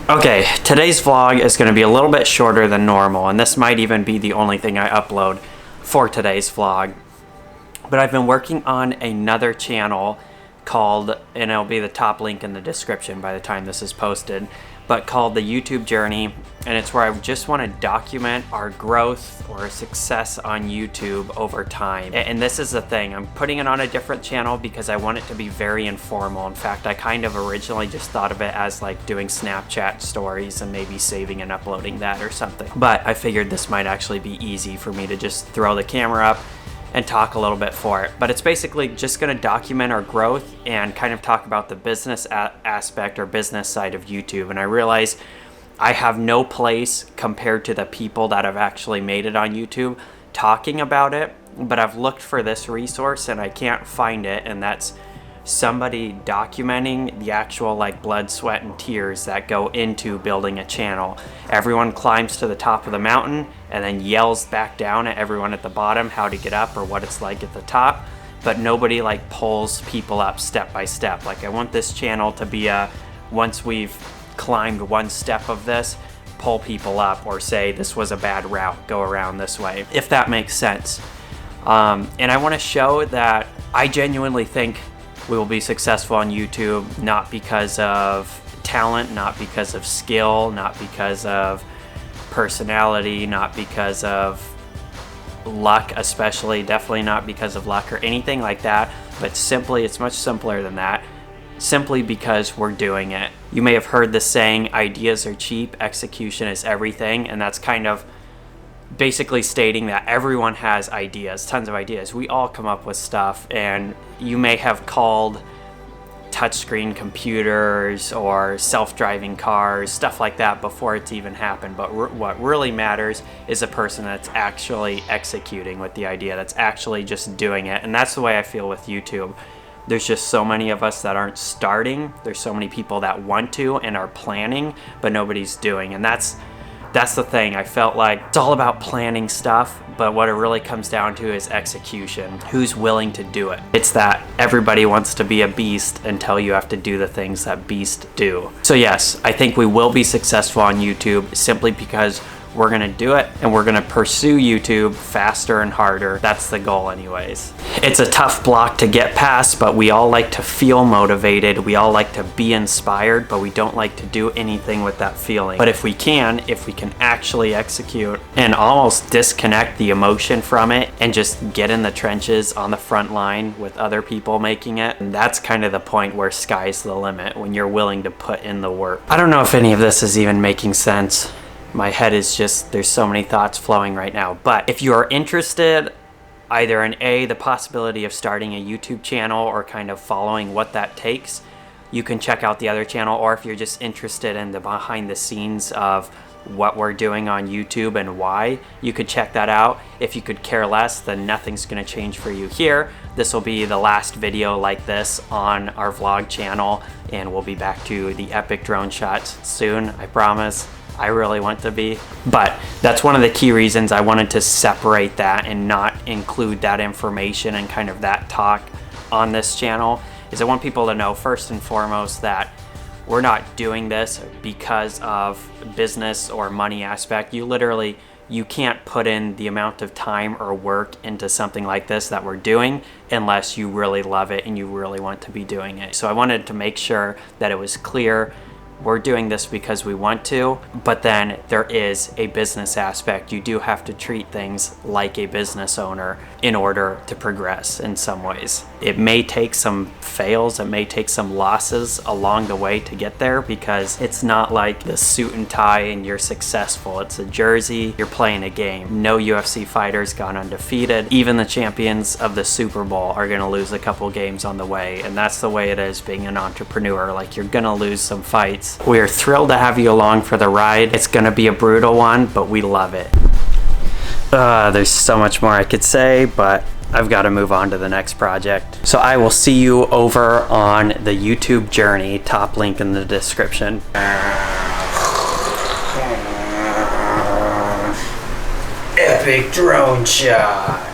Okay, today's vlog is going to be a little bit shorter than normal, and this might even be the only thing I upload for today's vlog. But I've been working on another channel called, and it'll be the top link in the description by the time this is posted, but called The YouTube Journey, and it's where I just want to document our growth or success on YouTube over time. And this is the thing, I'm putting it on a different channel because I want it to be very informal. In fact, I kind of originally just thought of it as like doing Snapchat stories and maybe saving and uploading that or something. But I figured this might actually be easy for me to just throw the camera up and talk a little bit for it. But it's basically just going to document our growth and kind of talk about the business aspect or business side of YouTube. And I realize I have no place compared to the people that have actually made it on YouTube talking about it, but I've looked for this resource and I can't find it, and that's somebody documenting the actual like blood, sweat, and tears that go into building a channel. Everyone climbs to the top of the mountain and then yells back down at everyone at the bottom how to get up or what it's like at the top, but nobody like pulls people up step by step. Like, I want this channel to be a, once we've climbed one step of this, pull people up or say this was a bad route, go around this way, if that makes sense. And I want to show that I genuinely think we will be successful on YouTube, not because of talent, not because of skill, not because of personality, not because of luck, especially definitely not because of luck or anything like that, but simply, it's much simpler than that, simply because we're doing it. You may have heard the saying, ideas are cheap, execution is everything, and that's kind of basically stating that everyone has ideas, tons of ideas. We all come up with stuff, and you may have called touchscreen computers or self-driving cars, stuff like that, before it's even happened. But what really matters is a person that's actually executing with the idea, that's actually just doing it. And that's the way I feel with YouTube. There's just so many of us that aren't starting. There's so many people that want to and are planning, but nobody's doing. And that's the thing. I felt like it's all about planning stuff, but what it really comes down to is execution. Who's willing to do it? It's that everybody wants to be a beast until you have to do the things that beasts do. So yes, I think we will be successful on YouTube simply because we're gonna do it, and we're gonna pursue YouTube faster and harder. That's the goal anyways. It's a tough block to get past, but we all like to feel motivated. We all like to be inspired, but we don't like to do anything with that feeling. But if we can actually execute and almost disconnect the emotion from it and just get in the trenches on the front line with other people making it, and that's kind of the point where sky's the limit, when you're willing to put in the work. I don't know if any of this is even making sense. My head is just, there's so many thoughts flowing right now. But if you are interested either in the possibility of starting a YouTube channel or kind of following what that takes, you can check out the other channel. Or if you're just interested in the behind the scenes of what we're doing on YouTube and why, you could check that out. If you could care less, then nothing's gonna change for you here. This will be the last video like this on our vlog channel, and we'll be back to the epic drone shots soon, I promise. I really want to be. But that's one of the key reasons I wanted to separate that and not include that information and kind of that talk on this channel, is I want people to know first and foremost that we're not doing this because of business or money aspect. You can't put in the amount of time or work into something like this that we're doing unless you really love it and you really want to be doing it. So I wanted to make sure that it was clear. We're doing this because we want to, but then there is a business aspect. You do have to treat things like a business owner in order to progress in some ways. It may take some fails, it may take some losses along the way to get there, because it's not like the suit and tie and you're successful. It's a jersey, you're playing a game. No UFC fighter's gone undefeated. Even the champions of the Super Bowl are gonna lose a couple games on the way, and that's the way it is being an entrepreneur. Like, you're gonna lose some fights. We are thrilled to have you along for the ride. It's gonna be a brutal one, but we love it. There's so much more I could say, but I've got to move on to the next project. So I will see you over on the YouTube Journey, top link in the description. Epic drone shot.